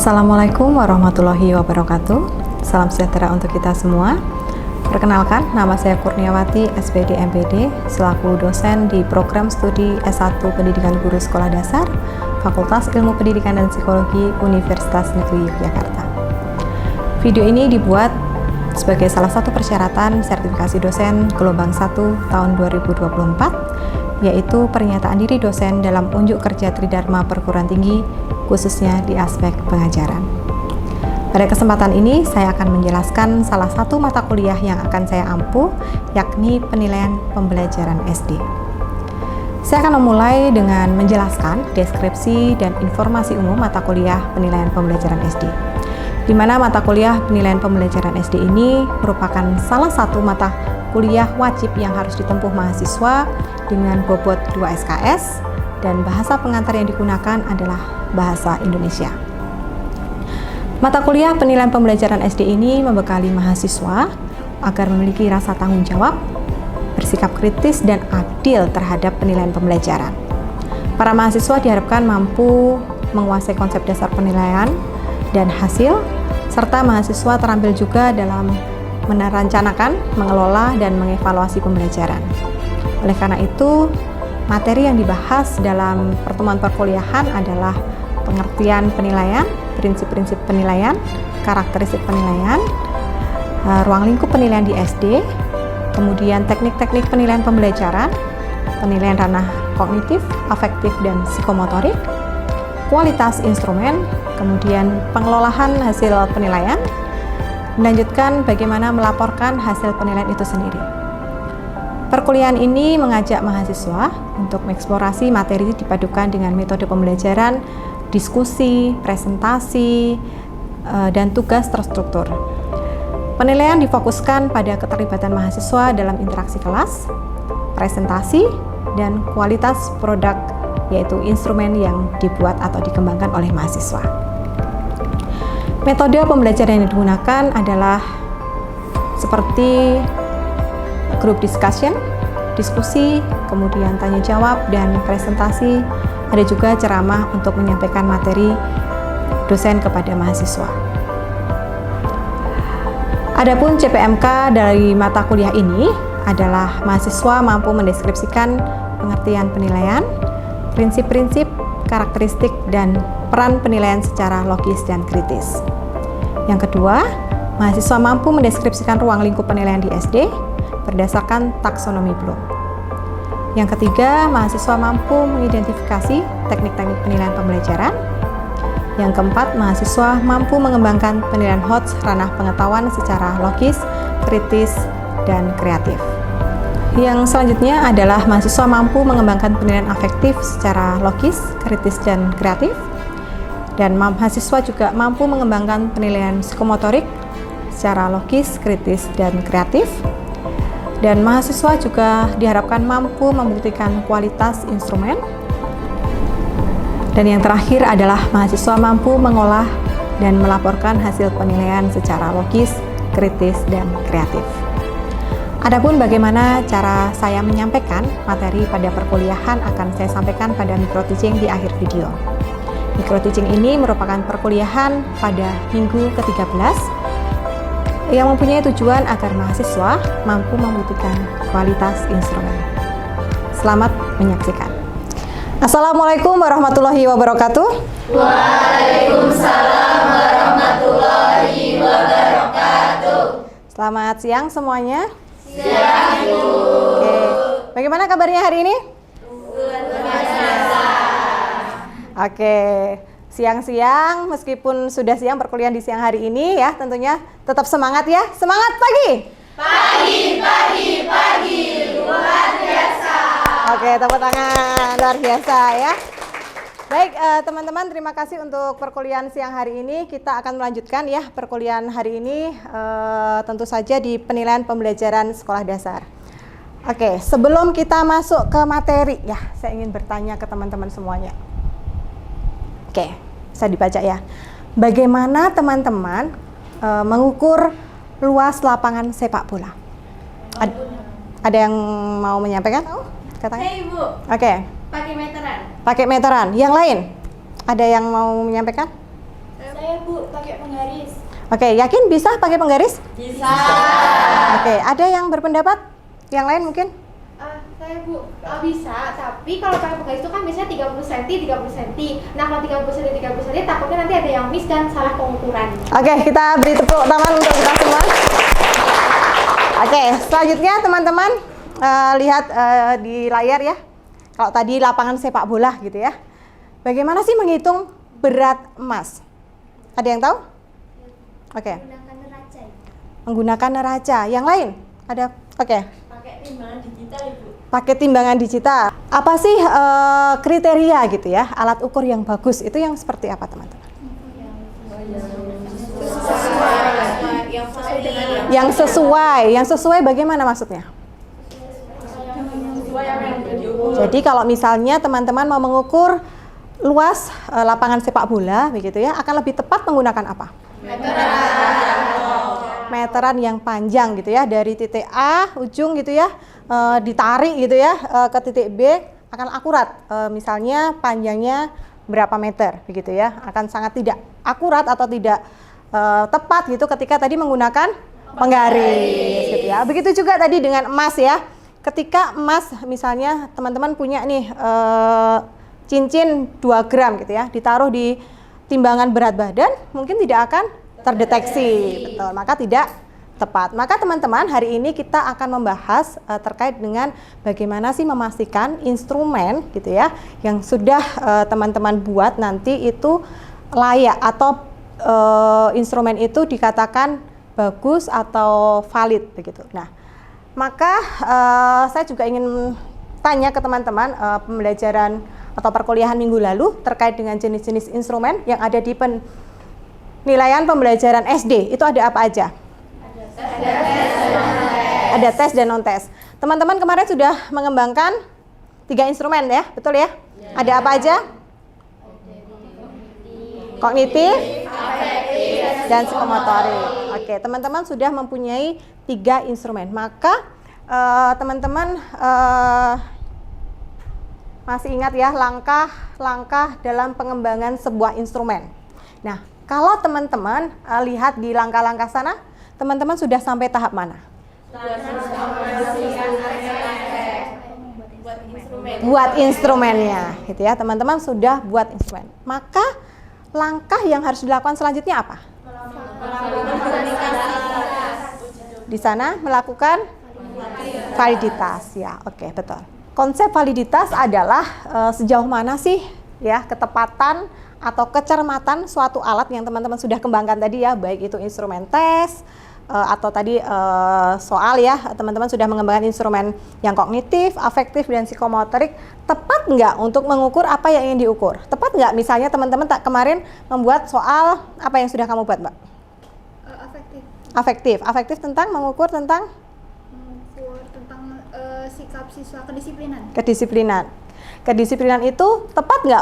Assalamualaikum warahmatullahi wabarakatuh. Salam sejahtera untuk kita semua. Perkenalkan, nama saya Kurniawati, SPD MPD, selaku dosen di program studi S1 Pendidikan Guru Sekolah Dasar, Fakultas Ilmu Pendidikan dan Psikologi Universitas Negeri Yogyakarta. Video ini dibuat sebagai salah satu persyaratan sertifikasi dosen gelombang 1 tahun 2024, yaitu pernyataan diri dosen dalam unjuk kerja Tridharma Perguruan Tinggi, khususnya di aspek pengajaran. Pada kesempatan ini, saya akan menjelaskan salah satu mata kuliah yang akan saya ampu, yakni penilaian pembelajaran SD. Saya akan memulai dengan menjelaskan deskripsi dan informasi umum mata kuliah penilaian pembelajaran SD, di mana mata kuliah penilaian pembelajaran SD ini merupakan salah satu mata kuliah wajib yang harus ditempuh mahasiswa dengan bobot 2 SKS, dan bahasa pengantar yang digunakan adalah bahasa Indonesia. Mata kuliah penilaian pembelajaran SD ini membekali mahasiswa agar memiliki rasa tanggung jawab, bersikap kritis dan adil terhadap penilaian pembelajaran. Para mahasiswa diharapkan mampu menguasai konsep dasar penilaian dan hasil, serta mahasiswa terampil juga dalam merencanakan, mengelola, dan mengevaluasi pembelajaran. Oleh karena itu, materi yang dibahas dalam pertemuan perkuliahan adalah pengertian penilaian, prinsip-prinsip penilaian, karakteristik penilaian, ruang lingkup penilaian di SD, kemudian teknik-teknik penilaian pembelajaran, penilaian ranah kognitif, afektif, dan psikomotorik, kualitas instrumen, kemudian pengelolaan hasil penilaian, melanjutkan bagaimana melaporkan hasil penilaian itu sendiri. Perkuliahan ini mengajak mahasiswa untuk mengeksplorasi materi dipadukan dengan metode pembelajaran, diskusi, presentasi, dan tugas terstruktur. Penilaian difokuskan pada keterlibatan mahasiswa dalam interaksi kelas, presentasi, dan kualitas produk, yaitu instrumen yang dibuat atau dikembangkan oleh mahasiswa. Metode pembelajaran yang digunakan adalah seperti group discussion, diskusi, kemudian tanya jawab, dan presentasi. Ada juga ceramah untuk menyampaikan materi dosen kepada mahasiswa. Adapun CPMK dari mata kuliah ini adalah mahasiswa mampu mendeskripsikan pengertian penilaian, prinsip-prinsip, karakteristik, dan peran penilaian secara logis dan kritis. Yang kedua, mahasiswa mampu mendeskripsikan ruang lingkup penilaian di SD berdasarkan taksonomi Bloom. Yang ketiga, mahasiswa mampu mengidentifikasi teknik-teknik penilaian pembelajaran. Yang keempat, mahasiswa mampu mengembangkan penilaian HOTS ranah pengetahuan secara logis, kritis, dan kreatif. Yang selanjutnya adalah mahasiswa mampu mengembangkan penilaian afektif secara logis, kritis, dan kreatif. Dan mahasiswa juga mampu mengembangkan penilaian psikomotorik secara logis, kritis, dan kreatif. Dan mahasiswa juga diharapkan mampu membuktikan kualitas instrumen. Dan yang terakhir adalah mahasiswa mampu mengolah dan melaporkan hasil penilaian secara logis, kritis, dan kreatif. Adapun bagaimana cara saya menyampaikan materi pada perkuliahan akan saya sampaikan pada micro teaching di akhir video. Micro teaching ini merupakan perkuliahan pada minggu ke-13 yang mempunyai tujuan agar mahasiswa mampu membuktikan kualitas instrumen. Selamat menyaksikan. Assalamualaikum warahmatullahi wabarakatuh. Waalaikumsalam warahmatullahi wabarakatuh. Selamat siang semuanya. Siang, Ibu. Oke. Bagaimana kabarnya hari ini? Luar biasa. Oke. Siang-siang, meskipun sudah siang perkuliahan di siang hari ini ya, tentunya tetap semangat ya. Semangat pagi! Pagi, luar biasa. Oke, tepuk tangan, luar biasa ya. Baik, teman-teman, terima kasih untuk perkuliahan siang hari ini. Kita akan melanjutkan ya perkuliahan hari ini, tentu saja di penilaian pembelajaran sekolah dasar. Oke, sebelum kita masuk ke materi ya, saya ingin bertanya ke teman-teman semuanya. Oke, bisa dibaca ya. Bagaimana teman-teman mengukur luas lapangan sepak bola? Ada yang mau menyampaikan? Katanya? Hey, Ibu. Oke. Pakai meteran. Pakai meteran. Yang lain? Ada yang mau menyampaikan? Saya Bu, pakai penggaris. Oke, yakin bisa pakai penggaris? Bisa. Oke, ada yang berpendapat? Yang lain mungkin? Saya Bu, bisa, tapi kalau pakai penggaris itu kan biasanya 30 cm, 30 cm. Nah, kalau 30 cm, 30 cm takutnya nanti ada yang miss dan salah pengukuran. Oke, kita beri tepuk tangan untuk kita semua. Oke, selanjutnya teman-teman lihat di layar ya. Kalau tadi lapangan sepak bola gitu ya. Bagaimana sih menghitung berat emas? Ada yang tahu? Oke. Menggunakan neraca. Menggunakan neraca. Yang lain? Ada? Oke. Pakai timbangan digital, Ibu. Pakai timbangan digital. Apa sih kriteria gitu ya? Alat ukur yang bagus itu yang seperti apa, teman-teman? Yang sesuai bagaimana maksudnya? Jadi kalau misalnya teman-teman mau mengukur luas lapangan sepak bola begitu ya, akan lebih tepat menggunakan apa? Meteran yang panjang gitu ya, dari titik A ujung gitu ya, ditarik gitu ya ke titik B akan akurat. Misalnya panjangnya berapa meter begitu ya, akan sangat tidak akurat atau tidak tepat gitu ketika tadi menggunakan penggaris gitu ya. Begitu juga tadi dengan emas ya. Ketika emas misalnya teman-teman punya nih cincin 2 gram gitu ya, ditaruh di timbangan berat badan mungkin tidak akan terdeteksi, betul, maka tidak tepat. Maka teman-teman hari ini kita akan membahas terkait dengan bagaimana sih memastikan instrumen gitu ya yang sudah teman-teman buat nanti itu layak atau instrumen itu dikatakan bagus atau valid begitu. Nah, maka saya juga ingin tanya ke teman-teman pembelajaran atau perkuliahan minggu lalu terkait dengan jenis-jenis instrumen yang ada di penilaian pembelajaran SD. Itu ada apa aja? Ada tes dan non-tes. Teman-teman kemarin sudah mengembangkan 3 instrumen ya, betul ya? Ada apa aja? Kognitif, dan psikomotorik. Oke, teman-teman sudah mempunyai 3 instrumen. Maka teman-teman masih ingat ya langkah-langkah dalam pengembangan sebuah instrumen. Nah, kalau teman-teman lihat di langkah-langkah sana, teman-teman sudah sampai tahap mana? Buat instrumennya, gitu ya. Teman-teman sudah buat instrumen. Maka langkah yang harus dilakukan selanjutnya apa? Di sana melakukan validitas ya. Oke, betul. Konsep validitas adalah sejauh mana sih ya ketepatan atau kecermatan suatu alat yang teman-teman sudah kembangkan tadi ya, baik itu instrumen tes atau tadi soal ya, teman-teman sudah mengembangkan instrumen yang kognitif, afektif, dan psikomotorik. Tepat nggak untuk mengukur apa yang ingin diukur? Tepat nggak misalnya teman-teman kemarin membuat soal apa yang sudah kamu buat, Mbak? Afektif tentang mengukur tentang sikap siswa, kedisiplinan. Kedisiplinan itu tepat nggak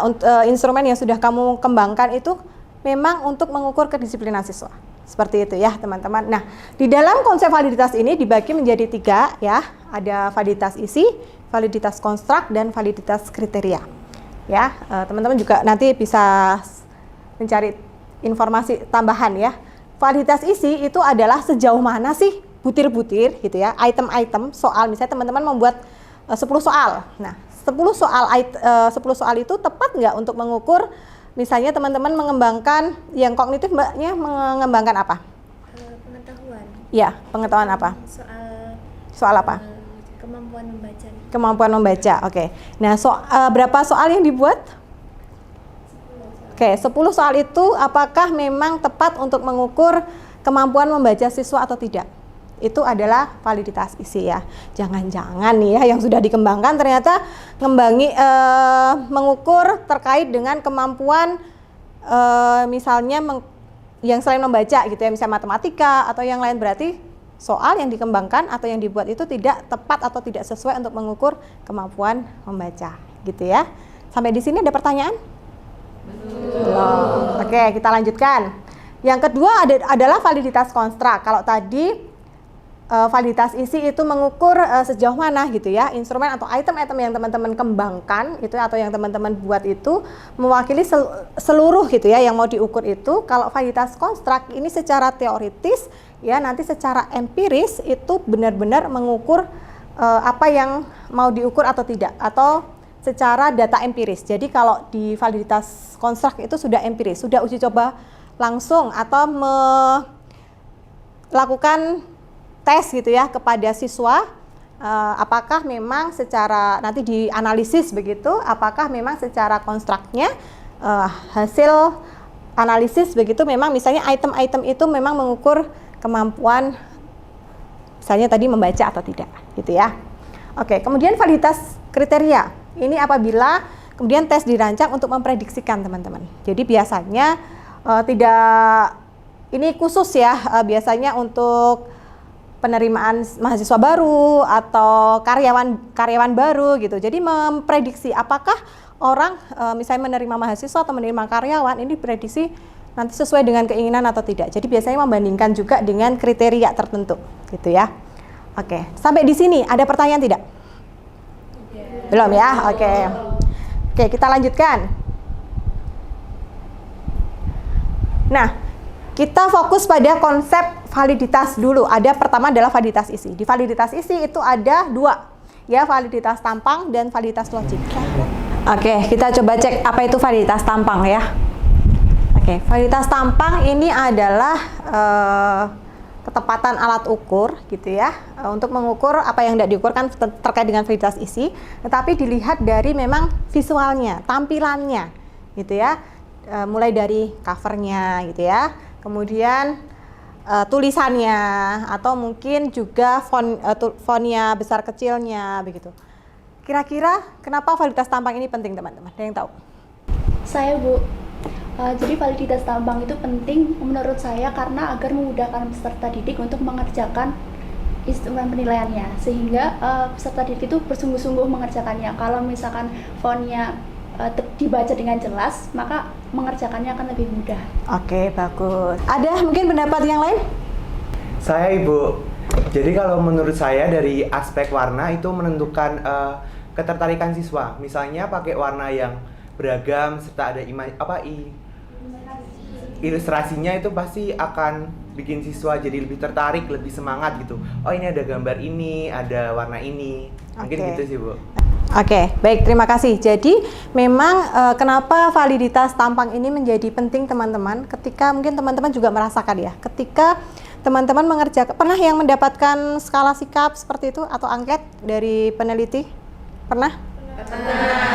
instrumen yang sudah kamu kembangkan itu memang untuk mengukur kedisiplinan siswa? Seperti itu ya teman-teman. Nah, di dalam konsep validitas ini dibagi menjadi 3 ya. Ada validitas isi, validitas konstruk, dan validitas kriteria. Ya, teman-teman juga nanti bisa mencari informasi tambahan ya. Validitas isi itu adalah sejauh mana sih butir-butir gitu ya, item-item soal. Misalnya teman-teman membuat 10 soal. Nah, 10 soal itu tepat nggak untuk mengukur? Misalnya teman-teman mengembangkan yang kognitif, Mbaknya mengembangkan apa? Pengetahuan. Ya, pengetahuan apa? Soal apa? Kemampuan membaca. Kemampuan membaca, oke. Nah, berapa soal yang dibuat? Oke, 10 soal itu apakah memang tepat untuk mengukur kemampuan membaca siswa atau tidak? Itu adalah validitas isi ya. Jangan-jangan nih ya yang sudah dikembangkan ternyata mengukur terkait dengan kemampuan misalnya yang selain membaca gitu ya, misalnya matematika atau yang lain, berarti soal yang dikembangkan atau yang dibuat itu tidak tepat atau tidak sesuai untuk mengukur kemampuan membaca gitu ya. Sampai di sini ada pertanyaan? Belum. Oke, kita lanjutkan. Yang kedua adalah validitas konstruk. Kalau tadi validitas isi itu mengukur sejauh mana gitu ya instrumen atau item-item yang teman-teman kembangkan itu atau yang teman-teman buat itu mewakili seluruh gitu ya yang mau diukur itu. Kalau validitas konstruk ini secara teoritis ya, nanti secara empiris itu benar-benar mengukur apa yang mau diukur atau tidak, atau secara data empiris. Jadi kalau di validitas konstruk itu sudah empiris, sudah uji coba langsung atau melakukan tes gitu ya kepada siswa, apakah memang secara nanti dianalisis begitu, apakah memang secara konstruknya hasil analisis begitu memang misalnya item-item itu memang mengukur kemampuan misalnya tadi membaca atau tidak gitu ya. Oke, kemudian validitas kriteria ini apabila kemudian tes dirancang untuk memprediksikan teman-teman. Jadi biasanya tidak, ini khusus ya, biasanya untuk penerimaan mahasiswa baru atau karyawan baru gitu. Jadi memprediksi apakah orang misalnya menerima mahasiswa atau menerima karyawan ini prediksi nanti sesuai dengan keinginan atau tidak. Jadi biasanya membandingkan juga dengan kriteria tertentu gitu ya. Oke, sampai di sini ada pertanyaan tidak? Belum ya? Oke, kita lanjutkan. Nah, kita fokus pada konsep validitas dulu. Ada pertama adalah validitas isi. Di validitas isi itu ada dua, ya, validitas tampang dan validitas logik. Oke, kita coba cek apa itu validitas tampang ya. Oke, validitas tampang ini adalah ketepatan alat ukur gitu ya, untuk mengukur apa yang tidak diukur kan terkait dengan validitas isi, tetapi dilihat dari memang visualnya, tampilannya gitu ya, mulai dari covernya gitu ya, kemudian tulisannya atau mungkin juga fontnya besar kecilnya begitu. Kira-kira kenapa validitas tampang ini penting teman-teman? Ada yang tahu? Saya Bu. Jadi validitas tampang itu penting menurut saya karena agar memudahkan peserta didik untuk mengerjakan instrumen penilaiannya, sehingga peserta didik itu bersungguh-sungguh mengerjakannya. Kalau misalkan fontnya dibaca dengan jelas, maka mengerjakannya akan lebih mudah. Oke, bagus. Ada mungkin pendapat yang lain? Saya Ibu. Jadi kalau menurut saya dari aspek warna itu menentukan ketertarikan siswa. Misalnya pakai warna yang beragam serta ada ilustrasinya itu pasti akan bikin siswa jadi lebih tertarik, lebih semangat gitu. Oh, ini ada gambar ini, ada warna ini. Mungkin gitu sih Bu. Oke, baik, terima kasih. Jadi memang kenapa validitas tampang ini menjadi penting teman-teman, ketika mungkin teman-teman juga merasakan ya, ketika teman-teman mengerjakan, pernah yang mendapatkan skala sikap seperti itu atau angket dari peneliti? Pernah?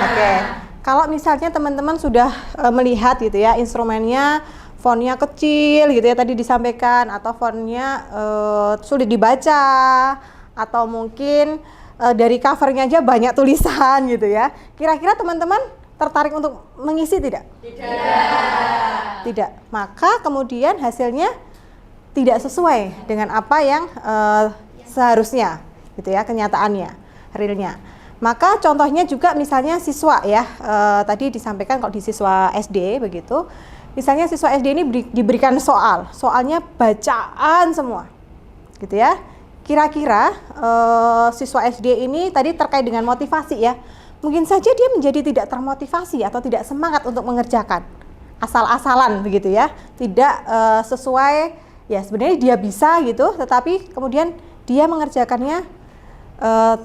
Oke, kalau misalnya teman-teman sudah melihat gitu ya, instrumennya fontnya kecil gitu ya tadi disampaikan, atau fontnya sulit dibaca, atau mungkin dari covernya aja banyak tulisan gitu ya. Kira-kira teman-teman tertarik untuk mengisi tidak? Tidak. Maka kemudian hasilnya tidak sesuai dengan apa yang seharusnya gitu ya, kenyataannya, realnya. Maka contohnya juga misalnya siswa ya, tadi disampaikan kalau di siswa SD begitu. Misalnya siswa SD ini diberikan soalnya bacaan semua gitu ya. Kira-kira siswa SD ini tadi terkait dengan motivasi ya, mungkin saja dia menjadi tidak termotivasi atau tidak semangat untuk mengerjakan, asal-asalan begitu ya, tidak sesuai ya, sebenarnya dia bisa gitu, tetapi kemudian dia mengerjakannya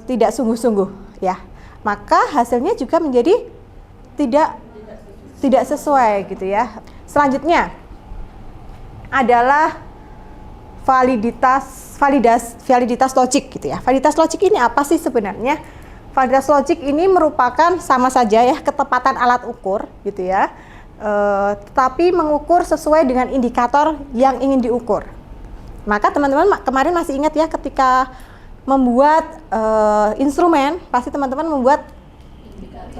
tidak sungguh-sungguh ya, maka hasilnya juga menjadi tidak sesuai gitu ya. Selanjutnya adalah validitas logik gitu ya. Validitas logik ini apa sih sebenarnya? Validitas logik ini merupakan sama saja ya, ketepatan alat ukur gitu ya, tetapi mengukur sesuai dengan indikator yang ingin diukur. Maka teman-teman kemarin masih ingat ya, ketika membuat instrumen pasti teman-teman membuat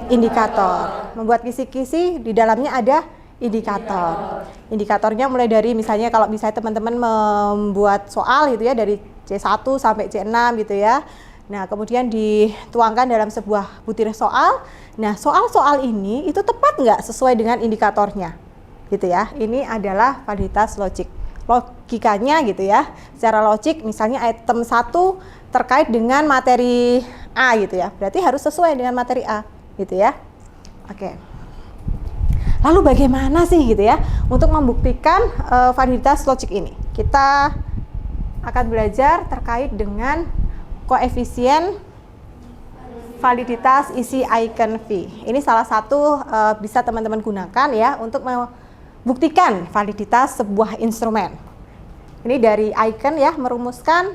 indikator, membuat kisi-kisi di dalamnya ada indikator. Indikatornya mulai dari misalnya kalau misalnya teman-teman membuat soal gitu ya, dari C1 sampai C6 gitu ya. Nah, kemudian dituangkan dalam sebuah butir soal. Nah, soal-soal ini itu tepat nggak sesuai dengan indikatornya gitu ya. Ini adalah validitas logik. logikanya gitu ya. Secara logik misalnya item 1 terkait dengan materi A gitu ya. Berarti harus sesuai dengan materi A gitu ya. Oke. Lalu bagaimana sih gitu ya untuk membuktikan validitas logik ini? Kita akan belajar terkait dengan koefisien validitas isi icon V. Ini salah satu bisa teman-teman gunakan ya untuk membuktikan validitas sebuah instrumen. Ini dari icon ya, merumuskan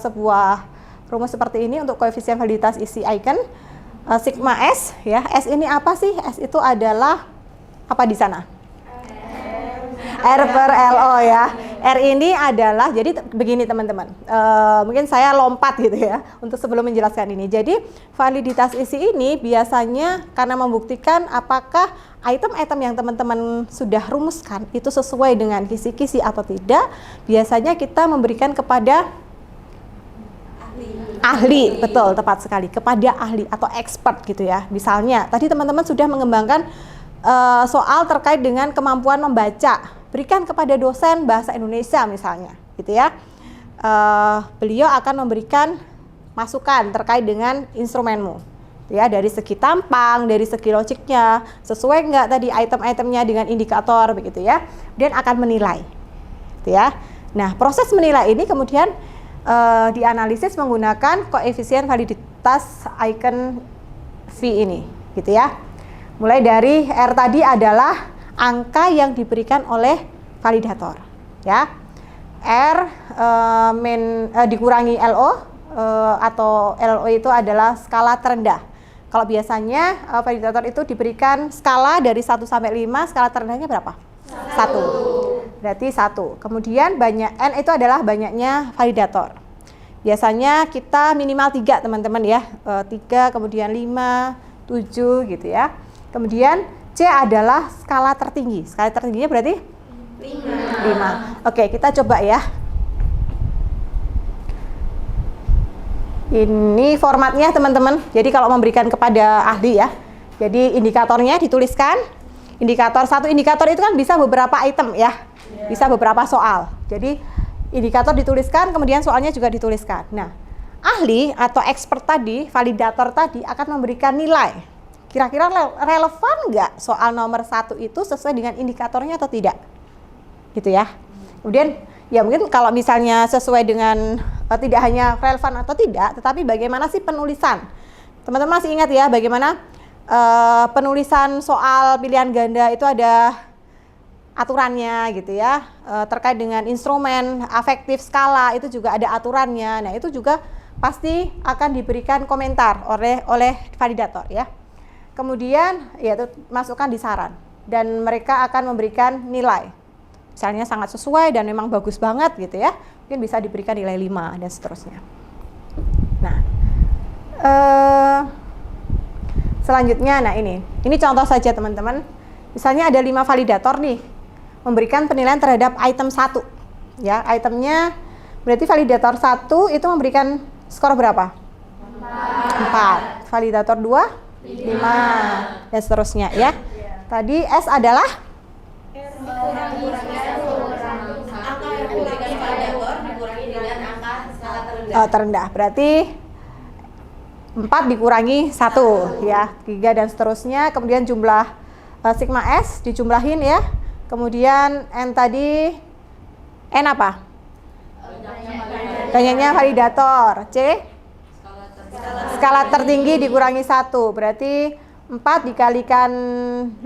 sebuah rumus seperti ini untuk koefisien validitas isi icon. Sigma S ya. S ini apa sih? S itu adalah apa di sana? R per LO ya. R ini adalah, jadi begini teman-teman, mungkin saya lompat gitu ya untuk sebelum menjelaskan ini. Jadi validitas isi ini biasanya karena membuktikan apakah item-item yang teman-teman sudah rumuskan itu sesuai dengan kisi-kisi atau tidak, biasanya kita memberikan kepada ahli, betul, tepat sekali, kepada ahli atau expert gitu ya. Misalnya tadi teman-teman sudah mengembangkan soal terkait dengan kemampuan membaca, berikan kepada dosen bahasa Indonesia misalnya gitu ya. Beliau akan memberikan masukan terkait dengan instrumenmu ya, dari segi tampang, dari segi logiknya, sesuai nggak tadi item-itemnya dengan indikator begitu ya, dan akan menilai gitu ya. Nah, proses menilai ini kemudian dianalisis menggunakan koefisien validitas icon V ini gitu ya. Mulai dari R tadi adalah angka yang diberikan oleh validator ya. R dikurangi LO atau LO itu adalah skala terendah. Kalau biasanya validator itu diberikan skala dari 1 sampai 5, skala terendahnya berapa? 1. Berarti 1. Kemudian N itu adalah banyaknya validator. Biasanya kita minimal 3 teman-teman ya. 3, kemudian 5, 7 gitu ya. Kemudian C adalah skala tertinggi. Skala tertingginya berarti 5. Oke, kita coba ya. Ini formatnya teman-teman. Jadi kalau memberikan kepada ahli ya. Jadi indikatornya dituliskan. Satu indikator itu kan bisa beberapa item ya. Bisa beberapa soal. Jadi indikator dituliskan, kemudian soalnya juga dituliskan. Nah, ahli atau expert tadi, validator tadi akan memberikan nilai. Kira-kira relevan nggak soal nomor 1 itu sesuai dengan indikatornya atau tidak? Gitu ya. Kemudian ya mungkin kalau misalnya sesuai dengan tidak hanya relevan atau tidak, tetapi bagaimana sih penulisan? Teman-teman masih ingat ya bagaimana penulisan soal pilihan ganda itu ada aturannya gitu ya. Terkait dengan instrumen, afektif, skala itu juga ada aturannya. Nah, itu juga pasti akan diberikan komentar oleh validator ya. Kemudian ya itu masukkan di saran dan mereka akan memberikan nilai. Misalnya sangat sesuai dan memang bagus banget gitu ya. Mungkin bisa diberikan nilai 5 dan seterusnya. Nah, selanjutnya ini contoh saja teman-teman. Misalnya ada 5 validator nih memberikan penilaian terhadap item 1. Ya, itemnya berarti validator 1 itu memberikan skor berapa? 4. Validator 2 5 dan seterusnya ya. Tadi S adalah terendah. Berarti 4 dikurangi 1 ya. 3 dan seterusnya. Kemudian jumlah sigma S dijumlahin ya. Kemudian N tadi N apa? Banyaknya validator. C skala tertinggi dikurangi 1, berarti 4 dikalikan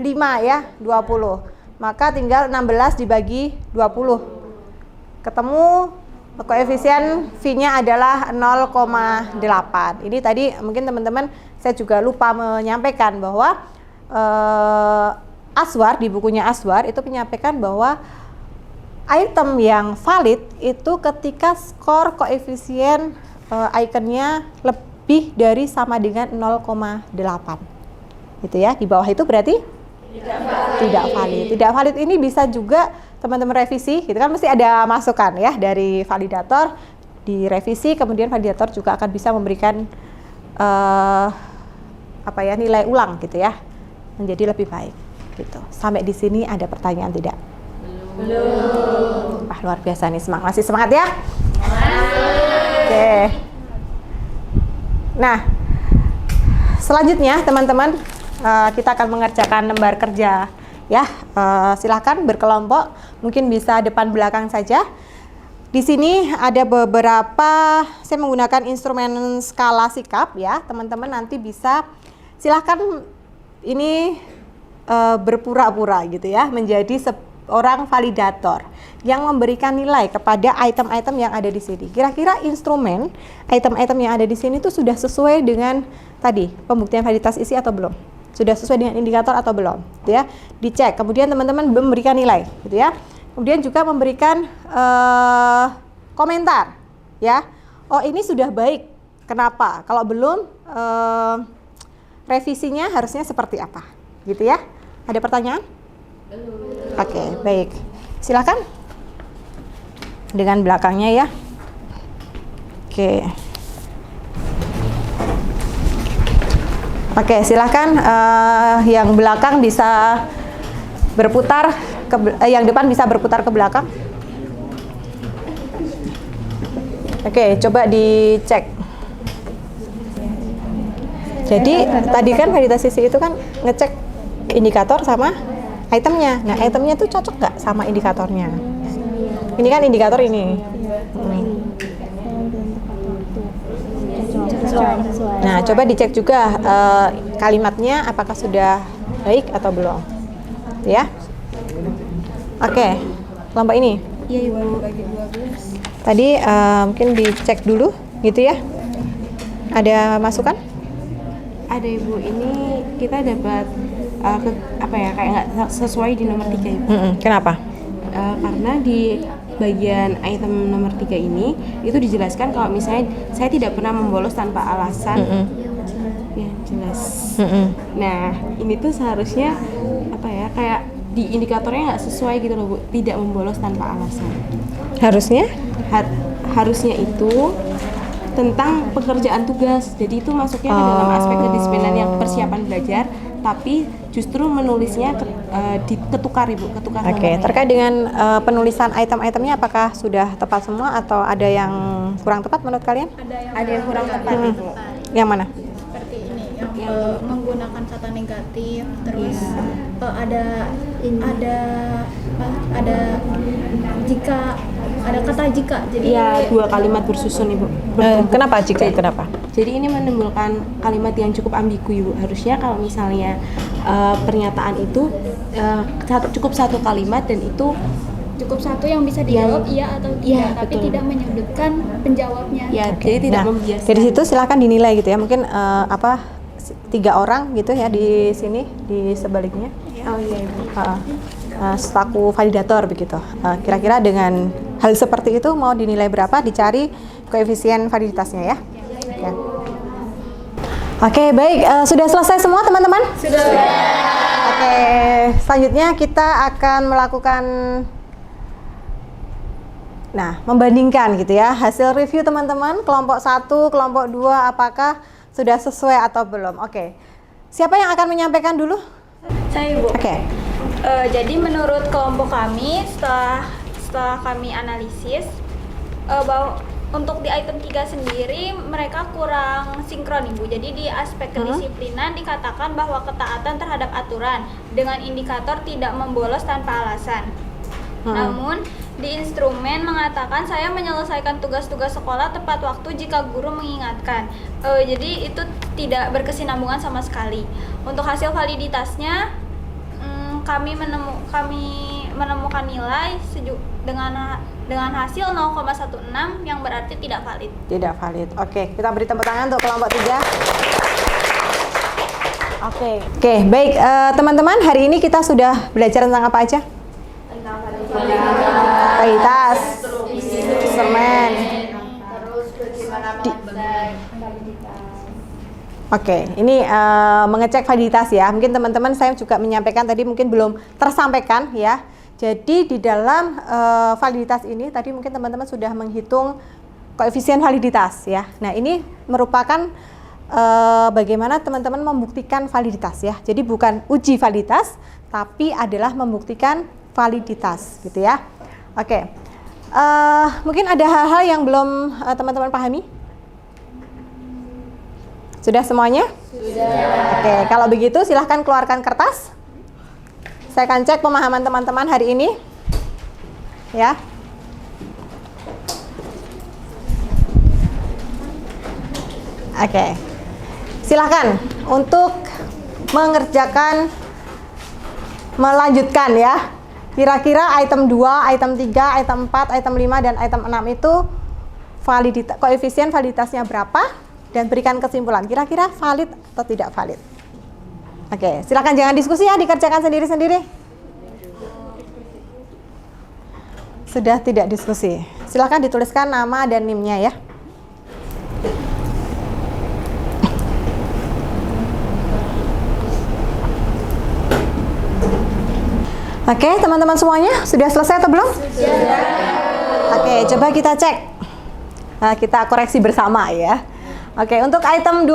5 ya, 20. Maka tinggal 16 dibagi 20. Ketemu koefisien V-nya adalah 0,8. Ini tadi mungkin teman-teman saya juga lupa menyampaikan bahwa Aswar, di bukunya Aswar itu menyampaikan bahwa item yang valid itu ketika skor koefisien iconnya lebih dari sama dengan 0,8 gitu ya. Di bawah itu berarti tidak valid. Tidak valid ini bisa juga teman-teman revisi gitu kan, mesti ada masukan ya dari validator, direvisi, kemudian validator juga akan bisa memberikan nilai ulang gitu ya, menjadi lebih baik gitu. Sampai di sini ada pertanyaan tidak? Belum. Wah, luar biasa nih, masih semangat ya? Oke. Nah, selanjutnya teman-teman, kita akan mengerjakan lembar kerja ya. Silahkan berkelompok, mungkin bisa depan belakang saja. Di sini ada beberapa, saya menggunakan instrumen skala sikap ya. Teman-teman nanti bisa silahkan ini berpura-pura gitu ya, menjadi seorang validator yang memberikan nilai kepada item-item yang ada di sini. Kira-kira instrumen item-item yang ada di sini itu sudah sesuai dengan tadi pembuktian validitas isi atau belum? Sudah sesuai dengan indikator atau belum? Gitu ya. Dicek. Kemudian teman-teman memberikan nilai, gitu ya. Kemudian juga memberikan komentar, ya. Oh, ini sudah baik. Kenapa? Kalau belum, revisinya harusnya seperti apa, gitu ya? Ada pertanyaan? Oke, baik. Silakan. Dengan belakangnya ya. Oke. Oke, silakan. Yang belakang bisa berputar. Yang depan bisa berputar ke belakang. Oke, coba dicek. Jadi tadi kan validasi itu kan ngecek indikator sama itemnya. Nah, itemnya tuh cocok nggak sama indikatornya? Ini kan indikator ini. Nah, coba dicek juga kalimatnya apakah sudah baik atau belum. Ya. Oke, kelompok ini. Iya, Ibu. Tadi mungkin dicek dulu gitu ya. Ada masukan? Ada Ibu, ini kita dapat kayak nggak sesuai di nomor 3 Ibu. Kenapa? Karena di bagian item nomor 3 ini itu dijelaskan kalau misalnya saya tidak pernah membolos tanpa alasan. Ya, jelas. Nah, ini tuh seharusnya kayak di indikatornya nggak sesuai gitu loh Bu, tidak membolos tanpa alasan. Harusnya? Harusnya itu tentang pekerjaan tugas, jadi itu masuknya ke dalam aspek kedisiplinan yang persiapan belajar, tapi justru menulisnya ketukar Ibu, ketukar. Oke, terkait dengan penulisan item-itemnya apakah sudah tepat semua atau ada yang kurang tepat menurut kalian? Ada yang kurang tepat Ibu. Yang mana? Seperti ini yang menggunakan kata negatif, terus jika ada kata jika, jadi ya 2 kalimat bersusun Ibu. Kenapa jika? Kenapa? Jadi ini menimbulkan kalimat yang cukup ambigu Ibu. Harusnya kalau misalnya pernyataan itu cukup satu kalimat dan itu cukup satu yang bisa dijawab iya atau tidak, Iya, tapi betul. tidak menyudutkan penjawabnya. ya jadi tidak Nah, membiaskan. dari situ silakan dinilai gitu ya. Mungkin 3 orang gitu ya di sini, di sebaliknya. Oh iya Ibu. Selaku validator begitu. Kira-kira dengan hal seperti itu mau dinilai berapa? Dicari koefisien validitasnya ya. Oke, baik. Sudah selesai semua teman-teman? Sudah. Oke, selanjutnya kita akan melakukan membandingkan gitu ya. Hasil review teman-teman, kelompok 1, kelompok 2 apakah sudah sesuai atau belum. Oke. Siapa yang akan menyampaikan dulu? Saya Ibu. Oke. Jadi menurut kelompok kami setelah kami analisis bahwa untuk di item 3 sendiri mereka kurang sinkron Ibu. Jadi di aspek kedisiplinan dikatakan bahwa ketaatan terhadap aturan dengan indikator tidak membolos tanpa alasan. Namun di instrumen mengatakan saya menyelesaikan tugas-tugas sekolah tepat waktu jika guru mengingatkan. Jadi itu tidak berkesinambungan sama sekali. Untuk hasil validitasnya kami menemukan nilai dengan hasil 0,16 yang berarti tidak valid. Tidak valid. Oke, kita beri tepuk tangan untuk kelompok 3. Oke, baik teman-teman, hari ini kita sudah belajar tentang apa aja? Validitas, instrumen. Oke, ini mengecek validitas ya. Mungkin teman-teman saya juga menyampaikan tadi mungkin belum tersampaikan ya. Jadi di dalam validitas ini tadi mungkin teman-teman sudah menghitung koefisien validitas ya. Nah, ini merupakan bagaimana teman-teman membuktikan validitas ya. Jadi bukan uji validitas, tapi adalah membuktikan validitas gitu ya. Oke. Mungkin ada hal-hal yang belum teman-teman pahami? Sudah semuanya? Sudah. Oke, kalau begitu silahkan keluarkan kertas. Saya akan cek pemahaman teman-teman hari ini. Ya. Oke. Silahkan untuk melanjutkan ya. Kira-kira item 2, item 3, item 4, item 5, dan item 6 itu koefisien validitasnya berapa, dan berikan kesimpulan kira-kira valid atau tidak valid. Oke, silakan jangan diskusi ya, dikerjakan sendiri-sendiri. Sudah tidak diskusi. Silakan dituliskan nama dan NIM-nya ya. Oke, teman-teman semuanya sudah selesai atau belum? Sudah. Oke, coba kita cek. Nah, kita koreksi bersama ya. Oke, untuk item 2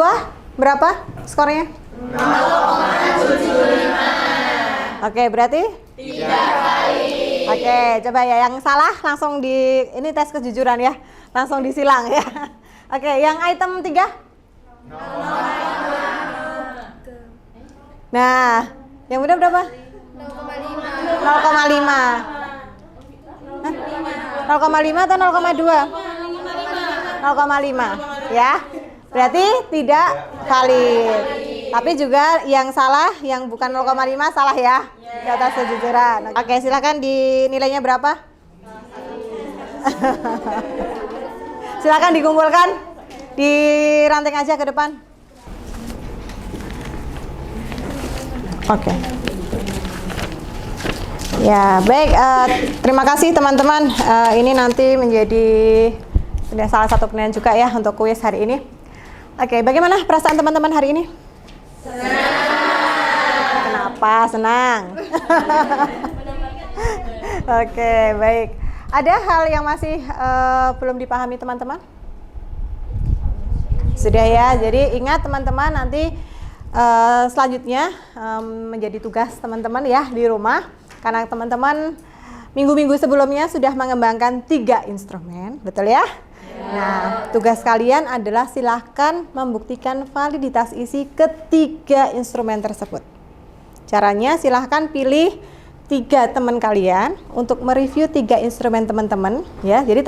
berapa skornya? 0,75. Oke, berarti? Tidak valid. Oke, coba ya yang salah langsung ini tes kejujuran ya. Langsung disilang ya. Oke, yang item 3? 0,5. Nah, yang benar berapa? 0,5. 0,5 atau 0,2? 0,5 ya. Berarti tidak valid. Tapi juga yang salah, yang bukan 0,5 salah ya. Di atas kejujuran. Oke, silakan dinilainya berapa? Silakan dikumpulkan. Diranting aja ke depan. Oke. Ya, baik. Terima kasih teman-teman. Ini nanti menjadi salah satu penilaian juga ya untuk kuis hari ini. Oke, bagaimana perasaan teman-teman hari ini? Senang. Kenapa senang? Oke, baik. Ada hal yang masih belum dipahami teman-teman? Sudah ya. Jadi ingat teman-teman, nanti selanjutnya menjadi tugas teman-teman ya di rumah. Karena teman-teman minggu-minggu sebelumnya sudah mengembangkan 3 instrumen, betul ya? Nah, tugas kalian adalah silahkan membuktikan validitas isi ketiga instrumen tersebut. Caranya silahkan pilih 3 teman kalian untuk mereview 3 instrumen teman-teman ya. Jadi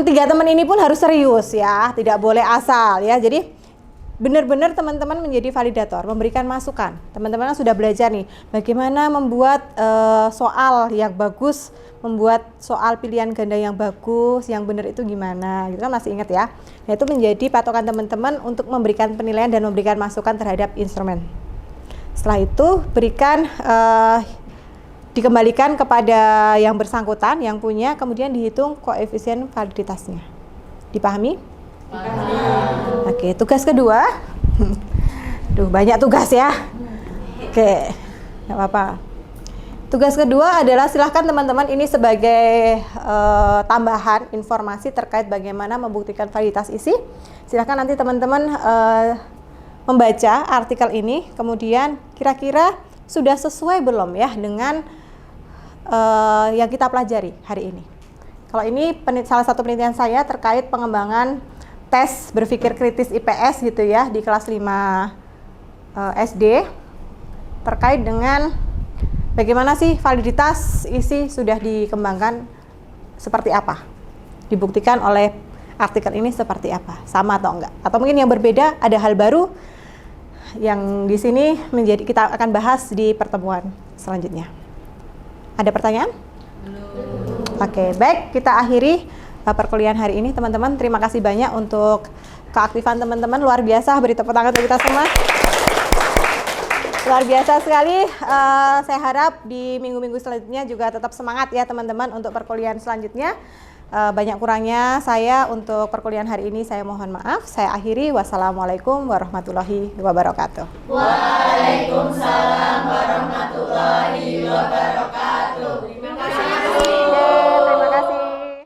tiga teman ini pun harus serius ya, tidak boleh asal ya. Jadi benar-benar teman-teman menjadi validator, memberikan masukan. Teman-teman sudah belajar nih bagaimana membuat soal yang bagus, membuat soal pilihan ganda yang bagus, yang benar itu gimana, gitu kan masih ingat ya. Nah, itu menjadi patokan teman-teman untuk memberikan penilaian dan memberikan masukan terhadap instrumen. Setelah itu berikan dikembalikan kepada yang bersangkutan, yang punya, kemudian dihitung koefisien validitasnya. Dipahami? Oke, tugas kedua. Duh, banyak tugas ya. Oke, nggak apa-apa. Tugas kedua adalah silahkan teman-teman ini sebagai tambahan informasi terkait bagaimana membuktikan validitas isi. Silahkan nanti teman-teman membaca artikel ini, kemudian kira-kira sudah sesuai belum ya dengan yang kita pelajari hari ini. Kalau ini salah satu penelitian saya terkait pengembangan tes berpikir kritis IPS gitu ya di kelas 5 SD terkait dengan bagaimana sih validitas isi sudah dikembangkan seperti apa, dibuktikan oleh artikel ini seperti apa, sama atau enggak, atau mungkin yang berbeda, ada hal baru yang di sini kita akan bahas di pertemuan selanjutnya. Ada pertanyaan? Belum. Oke, baik, kita akhiri perkuliahan hari ini teman-teman. Terima kasih banyak untuk keaktifan teman-teman, luar biasa. Beri tepuk tangan untuk kita semua. Luar biasa sekali. Saya harap di minggu-minggu selanjutnya juga tetap semangat ya teman-teman untuk perkuliahan selanjutnya. Banyak kurangnya saya untuk perkuliahan hari ini saya mohon maaf. Saya akhiri. Wassalamualaikum warahmatullahi wabarakatuh. Waalaikumsalam warahmatullahi wabarakatuh.